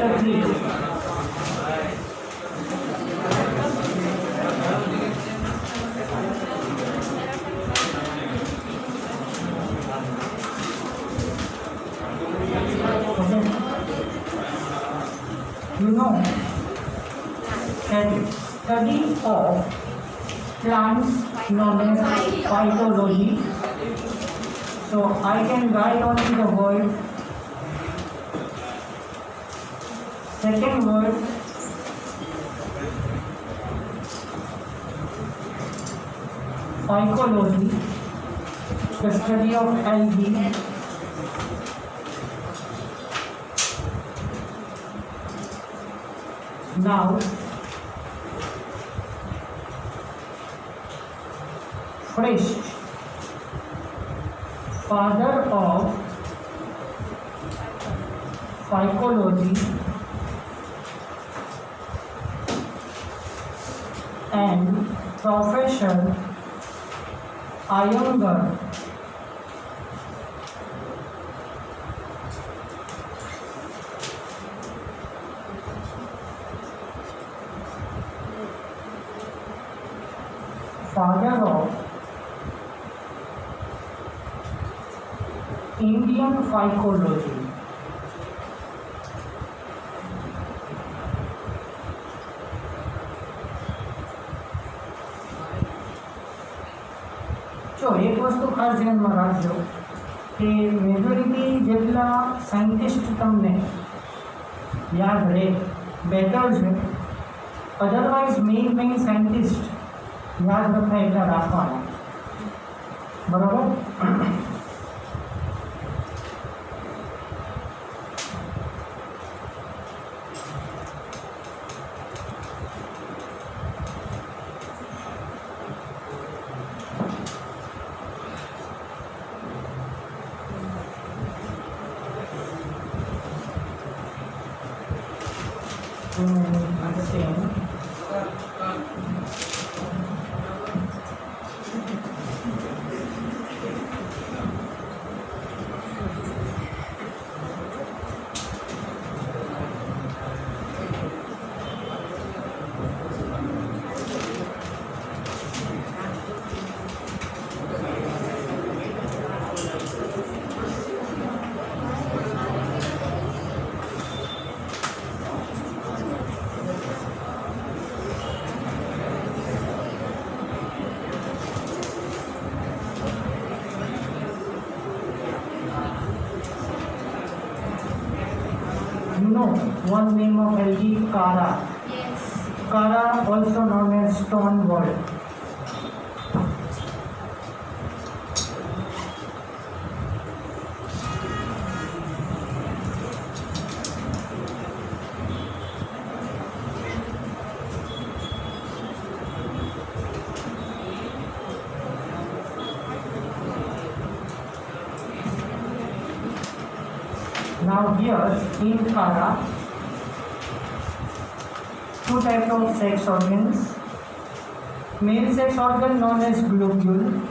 Chapter 3. You know that study of plants known as phytology. So I can write only the word. Second word, phycology, the study of algae. Now, Frisch, father of phycology and Professor Iyengar father of Indian phycology. जो एक वस्तु खास ध्यान में राखजो कि majority जेटला scientist तमने याद रहे बेटर है, अदरवाइज मेन साइंटिस्ट याद रखा एटला राखवाना, बराबर। Understand? You know one name of algae, Kara. Yes. Kara, also known as stone wall. Now here in Kara, two types of sex organs. Male sex organ known as globule,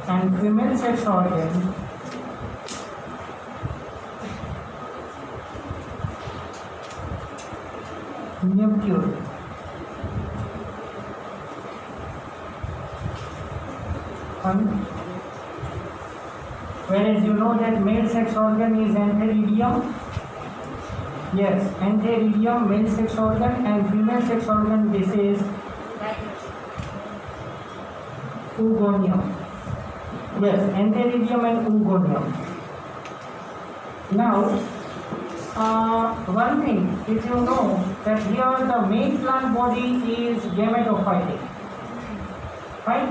and female sex organ nucleus. Whereas you know that male sex organ is antheridium. Yes, antheridium, male sex organ, and female sex organ, this is oogonium. Yes, antheridium and oogonium. Now, one thing, if you know that here the main plant body is gametophytic, right?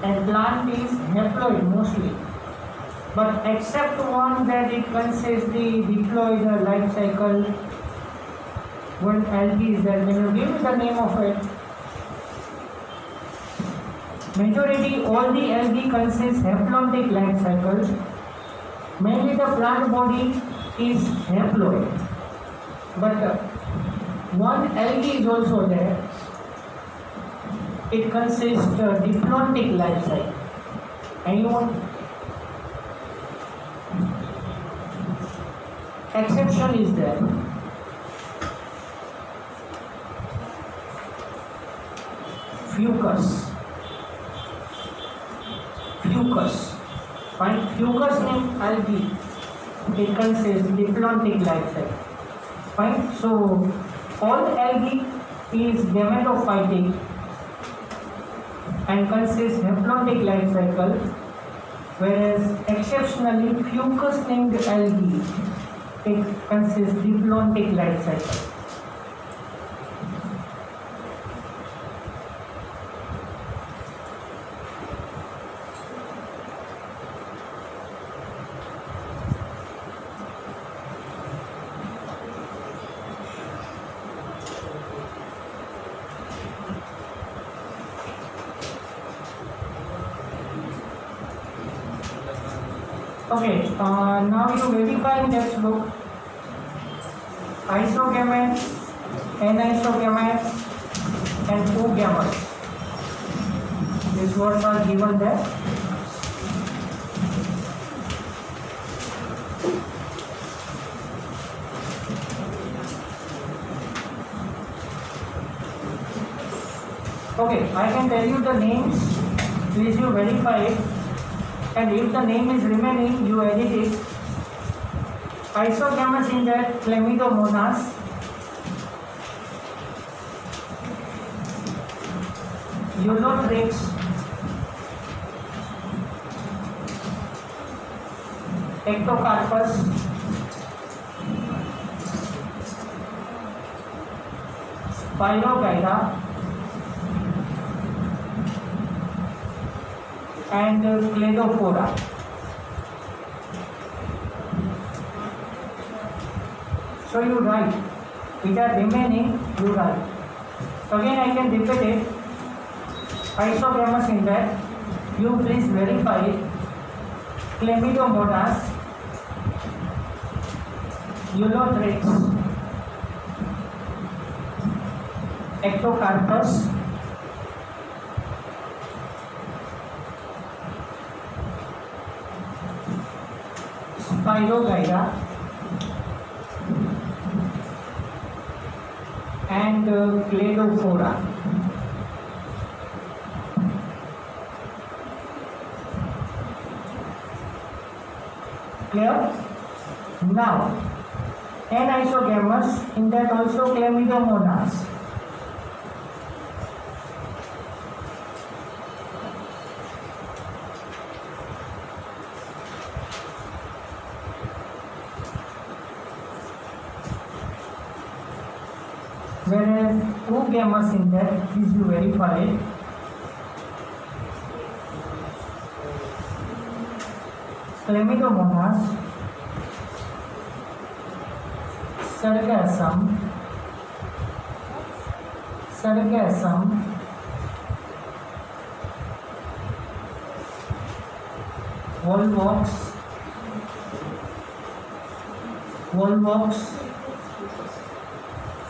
And plant is haploid mostly, but except one that it consists the diploid life cycle. What algae is that? Can you give me the name of it? Majority all the algae consists haploid life cycles. Mainly the plant body is haploid, but one algae is also there. It consists diplontic life cycle. Anyone? Exception is there. Fucus. Fine. Fucus in algae. It consists diplontic life cycle. Fine. So all algae is gametophytic and consists haplontic life cycle, whereas exceptionally fucus named algae, it consists diplontic life cycle. Okay, now you verify in textbook isogametes, anisogametes and oogametes. These words are given there. Okay, I can tell you the names, please you verify it. And if the name is remaining, you edit it. Isogamous in that Chlamydomonas, Eulotrix, Ectocarpus, Spirogyra, and Cladophora. So you write, which are remaining, you write. Again I can repeat it. Isogamous in that, you please verify it. Chlamydomonas, Eulotrix, Ectocarpus, Spirogyra and Cladophora. Clear? Now, anisogamous, in that also Chlamydomonas. Whereas oogamous in that, please you verify it. Chlamydomonas, Sargassum, Volvox,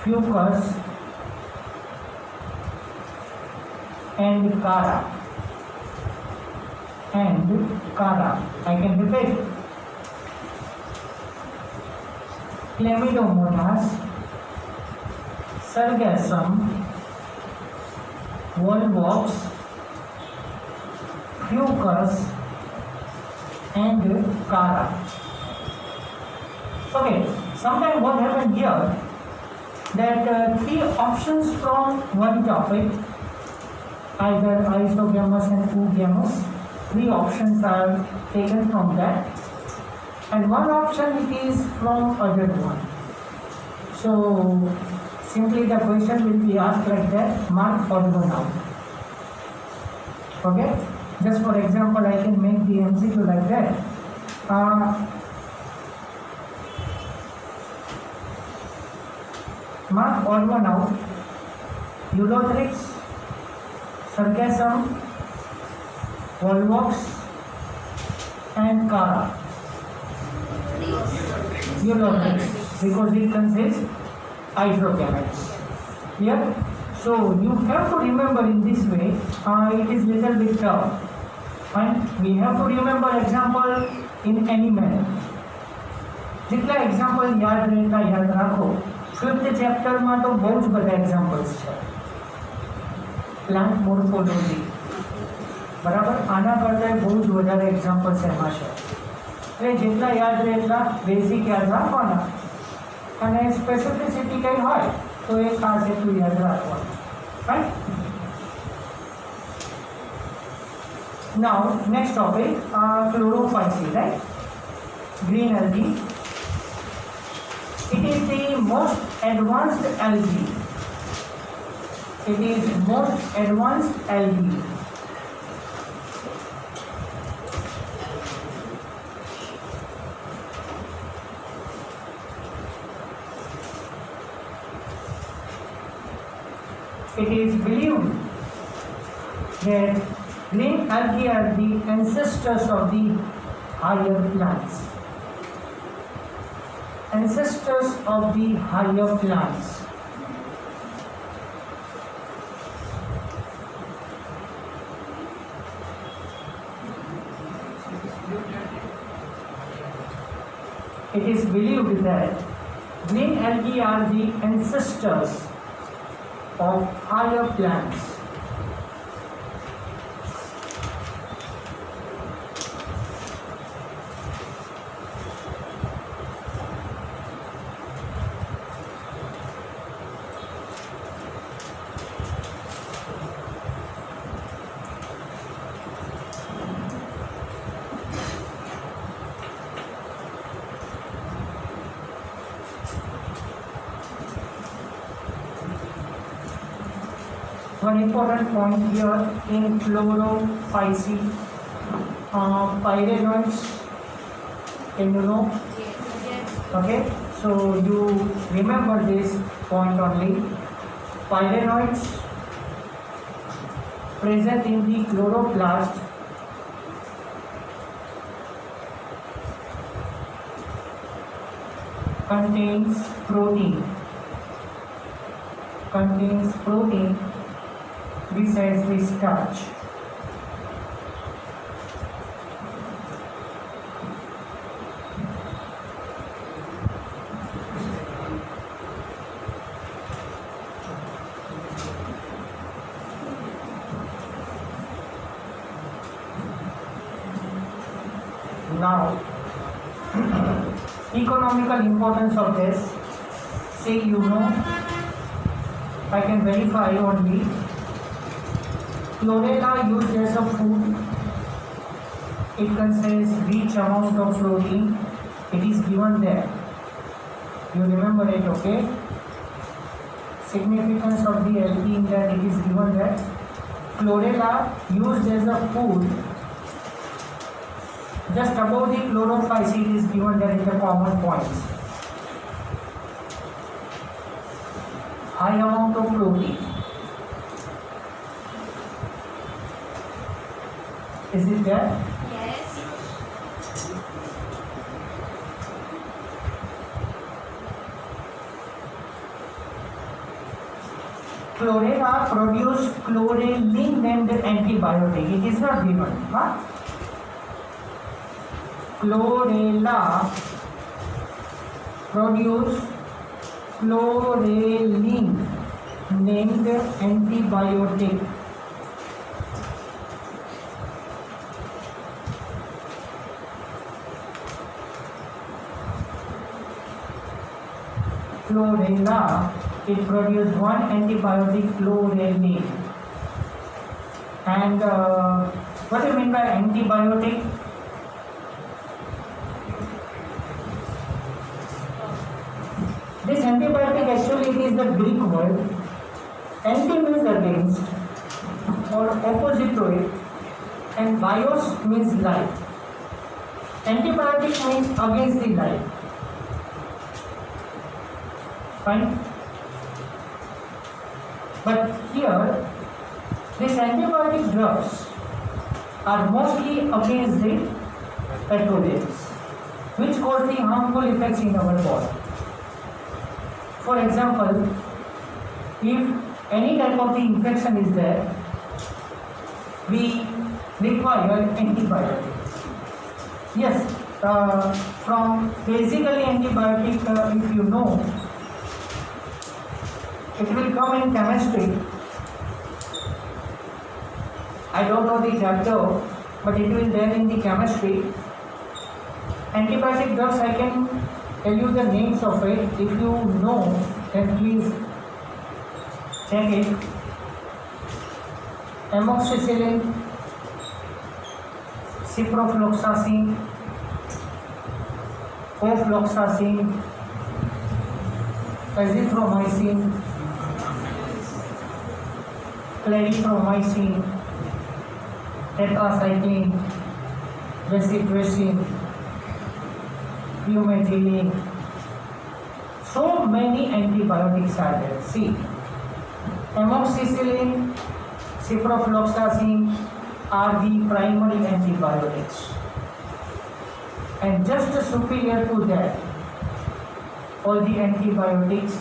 Fucus and Cara. I can repeat. Chlamydomonas, Sargassum, Volvox, Fucus and Cara. Okay, sometimes what happened here, that three options from one topic, either isogamous and oogamous, three options are taken from that, and one option is from other one. So simply the question will be asked like that, mark or go now. Okay, just for example I can make the MCQ like that. Mark all one out. Eulotrix, Sargassum, Volvox and Cara. Eulotrix, because it consists isogametes. Clear? So you have to remember in this way, it is little bit tough. Fine? We have to remember example in any manner. જેટલા example યાદ રાખો. Fifth ચેપ્ટરમાં તો બહુ જ બધા examples છે. Plant morphology, બરાબર, આના કરતાં બહુ જ વધારે એક્ઝામ્પલ્સ એમાં છે. એટલે જેટલા યાદ રહે એટલા બેઝિક યાદ રાખવાના, અને સ્પેસિફિસિટી કંઈ હોય તો એ ખાસ એટલું યાદ રાખવાનું. Right? Now next topic, chlorophyll, right? Green algae. It is the most advanced algae. It is most advanced algae. It is believed that green algae are the ancestors of the higher plants. Ancestors of the higher plants. It is believed that green algae are the ancestors of higher plants. One important point here in chlorophyll, pyrenoids, can you know? Yes. Okay, so you remember this point only. Pyrenoids present in the chloroplast contains protein besides the starch. Now, economical importance of this, say you know, I can verify only. Chlorella used as a food. It contains rich amount of protein. It is given there. You remember it, okay? Significance of the algae in that it is given there. Chlorella used as a food. Just above the chlorophyll it is given there in the common points. High amount of protein. Is it there? Yes. Chlorella produce chlorelin named antibiotic. It is not given. Huh? Chlorella produce chlorelin named antibiotic. Chlorella, it produces one antibiotic, chlorelin. And what do you mean by antibiotic? This antibiotic actually it is the Greek word. Anti means against or opposite to it, and bios means life. Antibiotic means against the life. Fine. But here, these antibiotic drugs are mostly against the pathogens, which cause the harmful effects in our body. For example, if any type of the infection is there, we require antibiotics. Yes, from basically antibiotic, if you know, it will come in chemistry. I don't know the chapter, but it will there in the chemistry. Antibiotic drugs, I can tell you the names of it. If you know, then please check it. Amoxicillin, ciprofloxacin, ofloxacin, azithromycin, clarithromycin, tetracycline, reciprocin, fumagillin. So many antibiotics are there. See, amoxicillin, ciprofloxacin are the primary antibiotics, and just superior to that, all the antibiotics,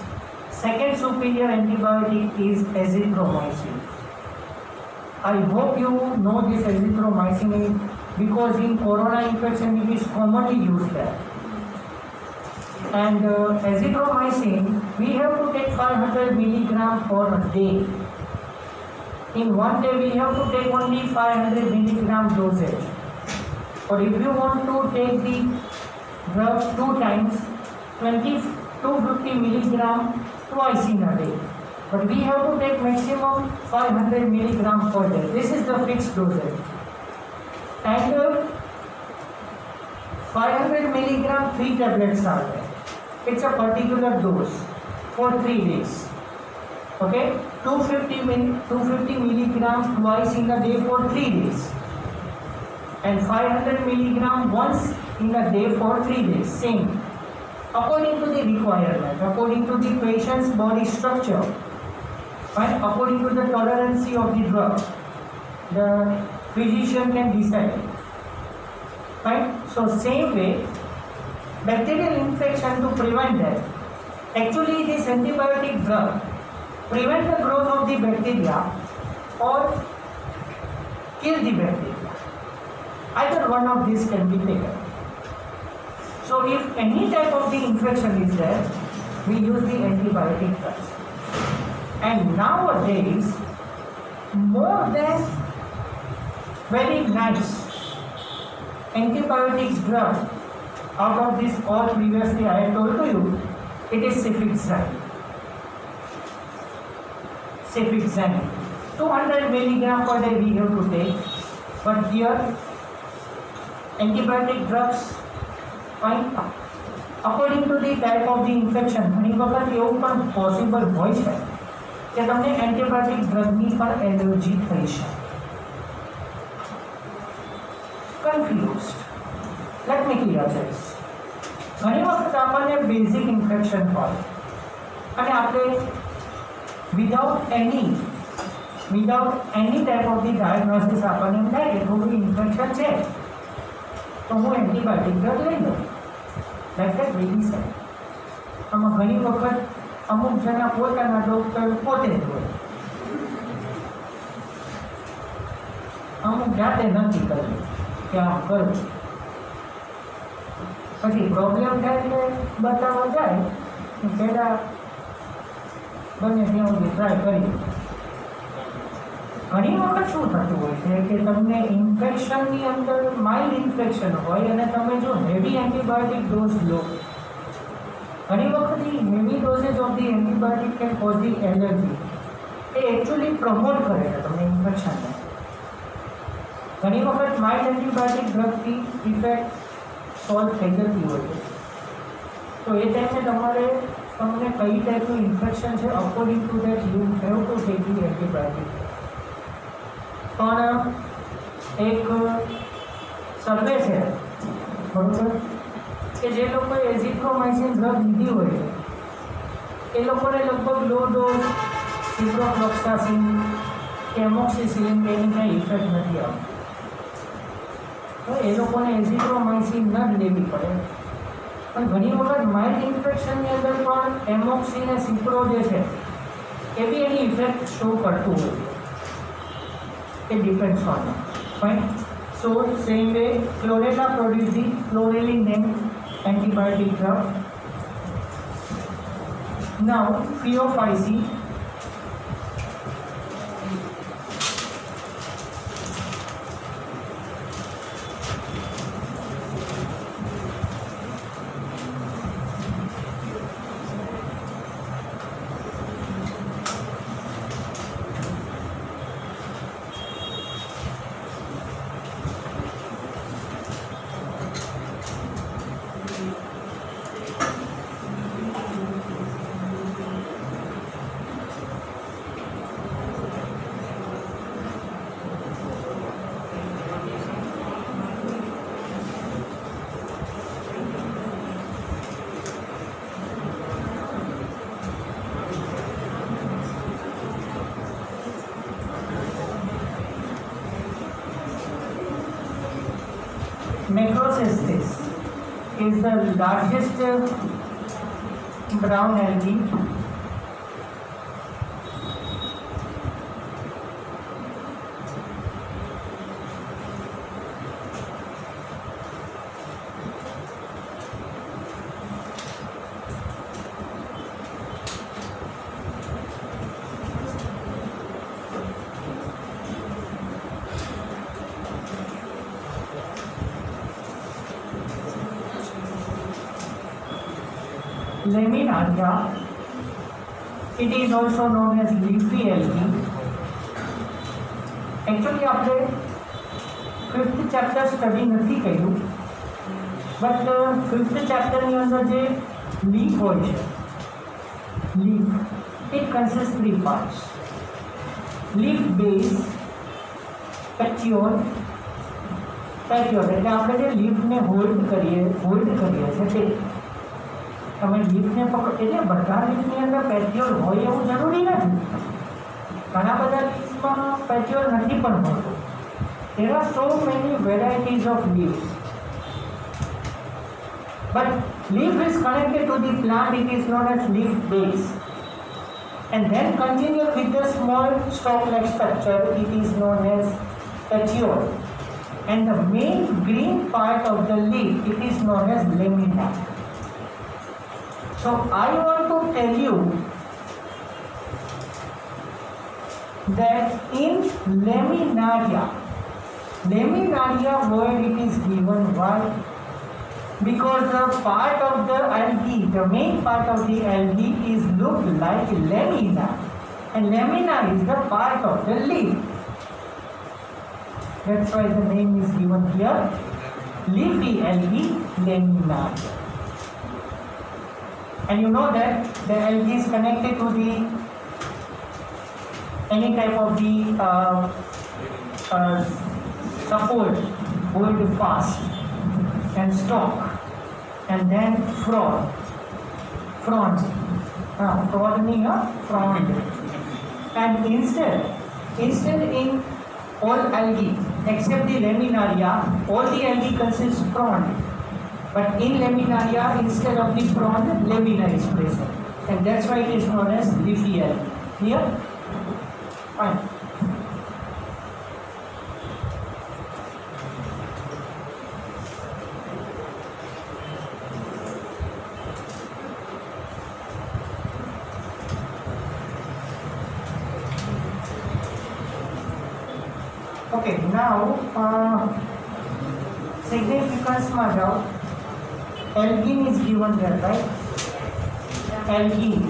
second superior antibiotic is azithromycin. I hope you know this azithromycin because in corona infection it is commonly used there. And azithromycin, we have to take 500 milligram per day. In one day we have to take only 500 milligram dosage. Or if you want to take the drug 2 times, 250 milligram twice in a day. But we have to take maximum 500 milligram per day. This is the fixed dosage. And 500 milligram 3 tablets are there. It's a particular dose for 3 days. Okay, 250 milligram twice in a day for 3 days, and 500 milligram once in a day for 3 days. Same, according to the requirement, according to the patient's body structure, and according to the tolerance of the drug, the physician can decide. Right? So same way, bacterial infection, to prevent that, actually this antibiotic drug prevent the growth of the bacteria or kill the bacteria. Either one of these can be taken. So if any type of the infection is there, we use the antibiotic drugs. And nowadays, more than very nice antibiotic drug, out of this all previously I had told to you, it is cefixime. Cefixime, 200 milligram per day we have to take, but here antibiotic drugs, fine, according to the type of the infection. ઘણી વખત એવું પણ possible હોય છે કે તમને antibiotic ડ્રગની પણ allergy થઈ છે. Confused. Let me clear this. ઘણી વખત આપણને બેઝિક ઇન્ફેક્શન હોય અને આપણે without any type of the diagnosis આપણને એમ થાય કે થોડું ઇન્ફેક્શન છે તો હું એન્ટીબાયોટિક ડ્રગ લઈ લઉં. Like that very sad. આમાં ઘણી વખત અમુક જણા પોતાના ડૉક્ટર પોતે જ હોય, અમુક જાતે નથી કર્યું કે આમ કરવું, પછી પ્રોબ્લેમ થાય એટલે બતાવવા જાય પહેલાં બને ત્યાં સુધી ટ્રાય કરી. ઘણી વખત શું થતું હોય છે કે તમને ઇન્ફેક્શનની અંદર માઇલ્ડ ઇન્ફેક્શન હોય અને તમે જો હેવી એન્ટીબાયોટિક ડોઝ લો, ઘણી વખત heavy dosage of the antibiotic can cause the allergy. એ એકચ્યુઅલી પ્રમોટ કરે છે તમને ઇન્ફેક્શનને. ઘણી વખત માઇલ્ડ એન્ટીબાયોટિક ડ્રગથી ઇફેક્ટ સોલ્વ થઈ જતી હોય છે. તો એ ટાઈમે તમારે તમને કઈ ટાઈપનું ઇન્ફેક્શન છે according to that you have to take the antibiotic. પણ એક સર્વે છે બરાબર કે જે લોકોએ એઝિથ્રોમાઇસિન ડ્રગ લીધી હોય એ લોકોને લગભગ લો ડોઝ સિપ્રોફ્લોક્સાસિન કે એમોક્સિસિલિન એની કાંઈ ઇફેક્ટ નથી આવતી. તો એ લોકોને એઝિથ્રોમાઇસિન ન જ લેવી પડે. પણ ઘણી વખત માઇલ્ડ ઇન્ફેક્શનની અંદર પણ એમોક્સિન અને સિપ્રો જે છે એવી એની ઇફેક્ટ શો કરતું હોય. It depends on it. Fine. So same way, chlorella produce the chlorally named antibiotic drug. Now Pheophyce. Macrocystis is the largest brown algae. Laminaria, it is also known as leafy algae. Actually આપણે 5th chapter study નથી કર્યું, but 5th chapter ની અંદર જે leaf હોય છે, leaf, it consists 3 parts: leaf base, petiole, એટલે આપણે જે લીફને હોલ્ડ કરીએ છીએ તે તમે લીફને પકડો, એટલે બધા લીફની અંદર પેટ્યોલ હોય એવું જરૂરી નથી. ઘણા બધા લીફમાં પેટ્યોલ નથી પણ હોતો. There are so many varieties of leaves. But leaf is connected to the plant, it is known as leaf base. And then continue with the small stalk-like structure, it is known as petiole. And the main green part of the leaf, it is known as lamina. So I want to tell you that in laminaria word it is given why? Because the part of the algae, the main part of the algae is looked like lamina, and lamina is the part of the leaf. That's why the name is given here, leafy algae laminaria. And you know that the algae is connected to the any type of the support, hold fast, and stalk, and then frond, frond, and instead in all algae except the laminaria, all the algae consists frond. But in laminaria, instead of the frond, lamina is present. And that's why it is known as leafy algae. Clear? Fine. Okay, now significance માં જાઓ. Algene is given there, right? Algene.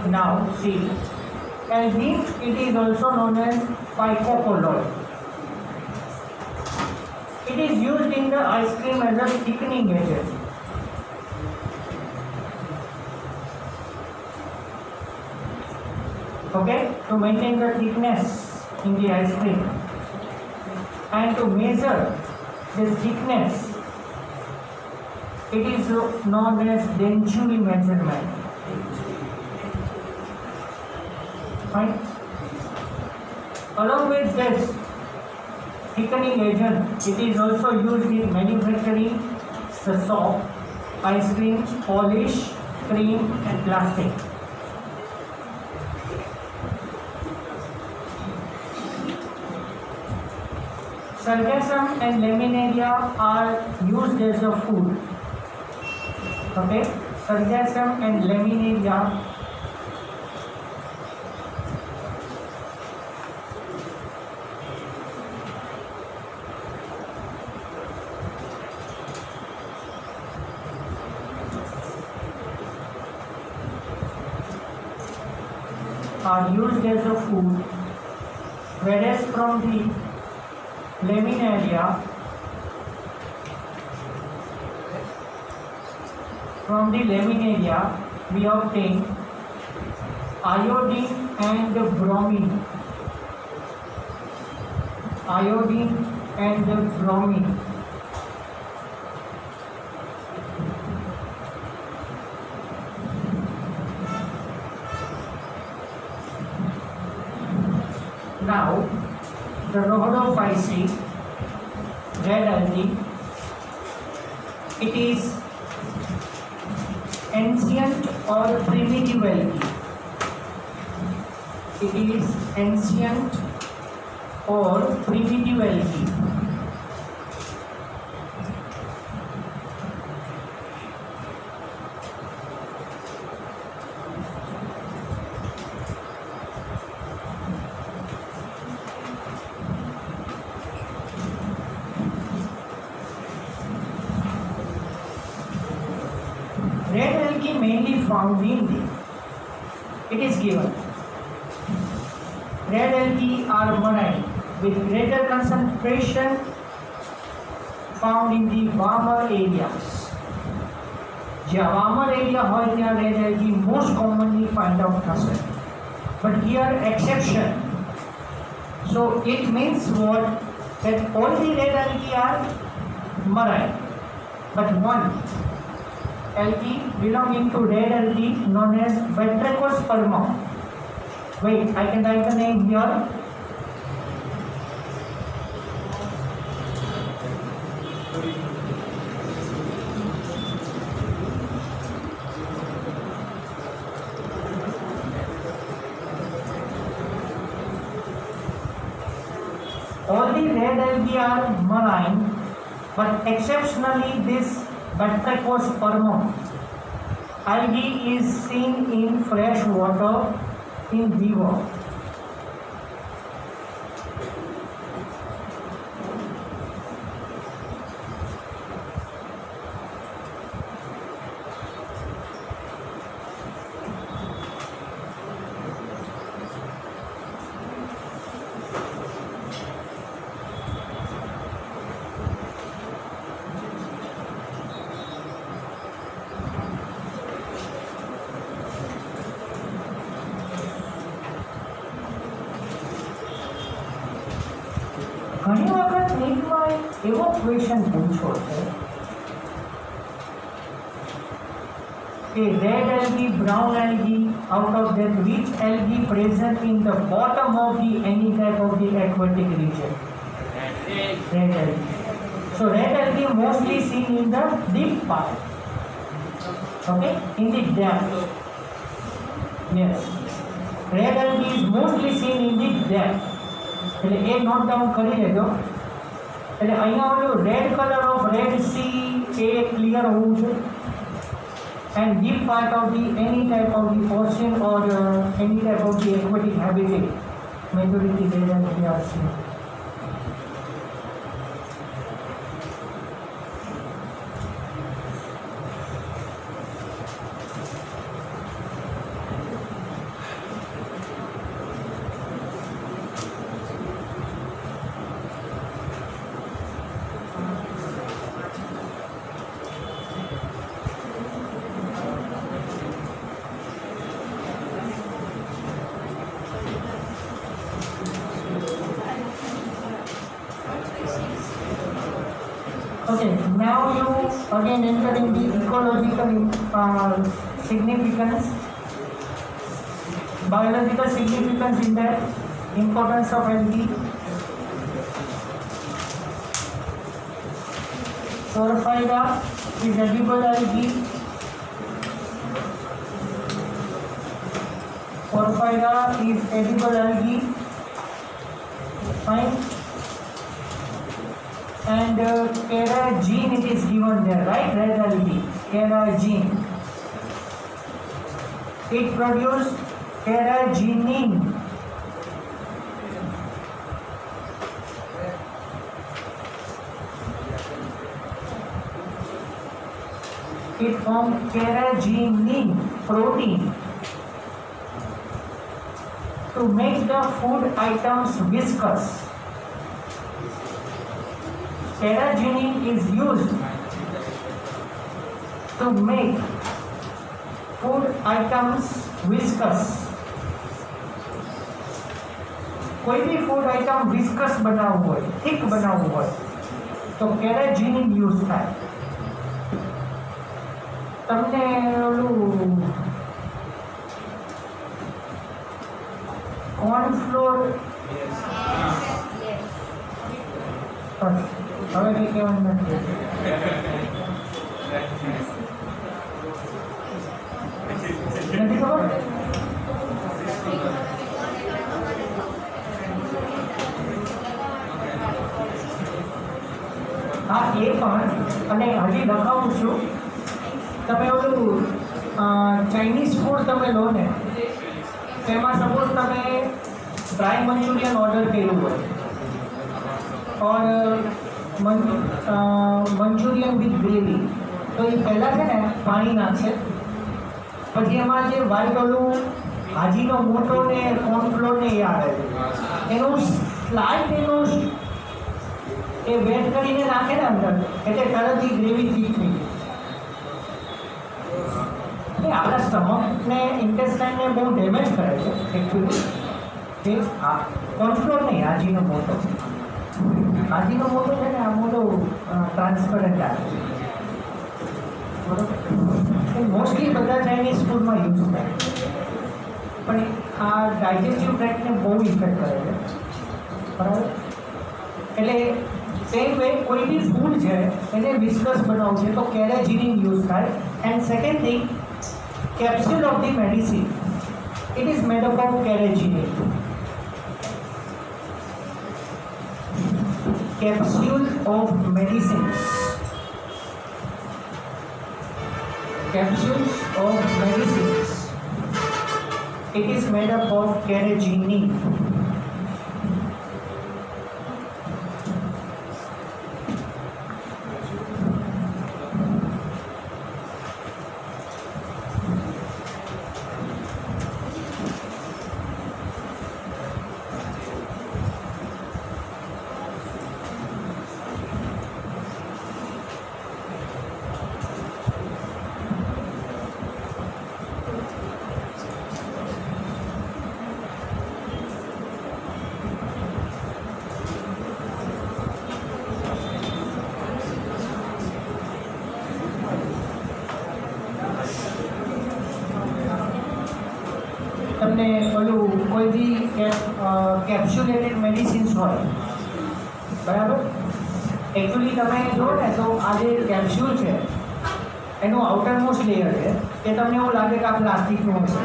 Now see, algae, it is also known as phycocolloid. It is used in the ice cream as a thickening agent. Okay, to maintain the thickness in the ice cream and to measure the thickness, it is known as density measurement. Fine. Along with this thickening agent, it is also used in manufacturing the soap, ice cream, polish, cream and plastic. Sargassum and laminaria are used as a food. Okay, Sargassum and laminaria are used as a food, whereas from the laminaria, we obtain iodine and bromine. Iodine and bromine. Now, the rhodophycetes, red algae, it is ancient or primitive algae. It is ancient or primitive algae. Red algae mainly found in the, it is given, red algae are marine with greater concentration found in the warmer areas. જ્યાં warmer area હોય ત્યાં red algae most commonly find out થશે. But here exception. So it means what? That all the red algae are marine, but one algae belonging to red algae known as Batrachospermum. Wait, I can write the name here. All the red algae are marine, but exceptionally this Batrachospermum algae is seen in fresh water in river. ઘણી વખત નીટમાં એવો question પૂછો છે કે red algae, brown algae, out of that which algae present in the bottom of the any type of the aquatic region? Red algae. So red algae mostly seen in the deep part. Okay, in the depth. Yes, red algae is mostly seen in the depth. એટલે એ note down કરી લેજો. એટલે અહીંયા ઓલું red colour of red C A clear હોવું જોઈએ. And deep part of the any type of the ocean or any type of the aquatic habitat, majority red algae are seen. Okay, now you again enter in the ecological significance, biological significance in that, importance of algae. Porphyra is edible algae. Porphyra is edible algae. Fine. And carrageenan it is given there, right? Red algae, carrageenan. It produces carrageenan. It forms carrageenan protein to make the food items viscous. Carrageenan is used to make food items viscous. कोई भी food item viscous बनावવું હોય, thick બનાવવું હોય તો carrageenan use થાય. તમને ઓલું cornflour હવે કંઈ કહેવાનું નથી. નથી ખબર? હા એ પણ, અને હજી લખાવું છું. તમે ઓલું ચાઇનીઝ ફૂડ તમે લો ને, તેમાં સપોઝ તમે ડ્રાય મંચુરિયન ઓર્ડર કર્યું હોય और મંચુરિયન વિથ ગ્રેવી, તો એ પહેલાં છે ને પાણી નાખશે, પછી એમાં જે વ્હાઈટ ઓલું ભાજીનો મોટો ને કોર્નફ્લોર ને એ આવે છે, એનું સ્લાઇટ એનું એ વેટ કરીને નાખે ને અંદર, એટલે તરતથી ગ્રેવી થીક થઈ ગઈ. એ આપણા સ્ટમકને ઇન્ટેસ્ટાઇનને બહુ ડેમેજ કરે છે એકચ્યુઅલી. એ હા કોર્નફ્લોર નહીં, ભાજીનો મોટો. ભાજીનો મોટો છે ને આ મોટો ટ્રાન્સપરન્ટ આવે છે, બરોબર. એ મોસ્ટલી બધા ચાઇનીઝ ફૂડમાં યુઝ થાય, પણ આ ડાયજેસ્ટિવ ટ્રેક્ટને બહુ ઇફેક્ટ કરે છે, બરાબર. એટલે સેમ વે કોઈ બી ફૂડ છે એને વિસ્કસ બનાવવું છે તો carrageenan યુઝ થાય. And second thing, capsule of the medicine, it is made up of carrageenan. Capsule of medicines, capsules of medicines, it is made up of carrageenan. તમને ઓલું કોઈ બી કેપ્સ્યુલેટેડ મેડિસિન્સ હોય, બરાબર. એકચ્યુઅલી તમે જુઓ ને તો આ જે કેપ્સ્યુલ છે એનું આઉટરમોસ્ટ લેયર છે એ તમને એવું લાગે કે આ પ્લાસ્ટિકનું હશે.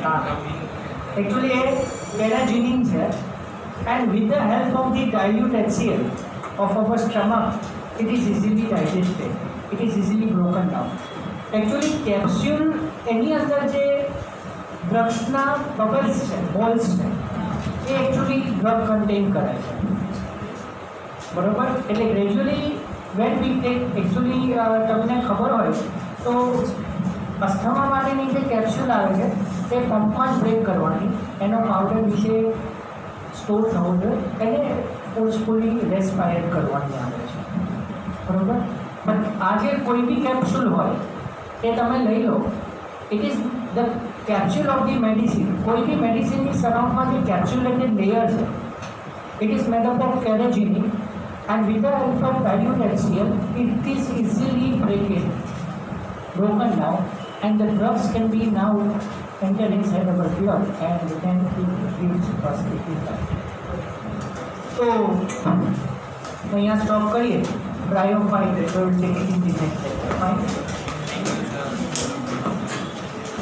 હા, એકચ્યુઅલી એ carrageenan છે. And with the help of the dilute HCl of our stomach, it is easily digested, it is easily broken down. Actually capsule એની અંદર જે ડ્રગ્સના બબલ્સ છે, બોલ્સ છે, એ એકચ્યુઅલી ડ્રગ કન્ટેન કરે છે, બરાબર. એટલે gradually when we take, actually તમને ખબર હોય તો અસ્થમા માટેની જે કેપ્સ્યુલ આવે છે તે પંપમાં જ બ્રેક કરવાની, એનો પાવડર નીચે સ્ટોર થવો જોઈએ, એને ફોર્સફુલી રેસ્પાયર કરવાની આવે છે, બરાબર. પણ આજે કોઈ બી કેપ્સ્યુલ હોય એ તમે લઈ લો, it is the capsule of the medicine. કોઈ બી મેડિસિનની સરાઉન્ડમાં જે કેપ્સ્યુલેટેડ લેયર છે, it is made up of carrageenan And with the help of dilute HCl, it is easily broken down, and the drugs can be now enter inside our blood and then it gives positive. So, અહીંયા stop કરીએ. બ્રાયોફાઇટ એટલે કે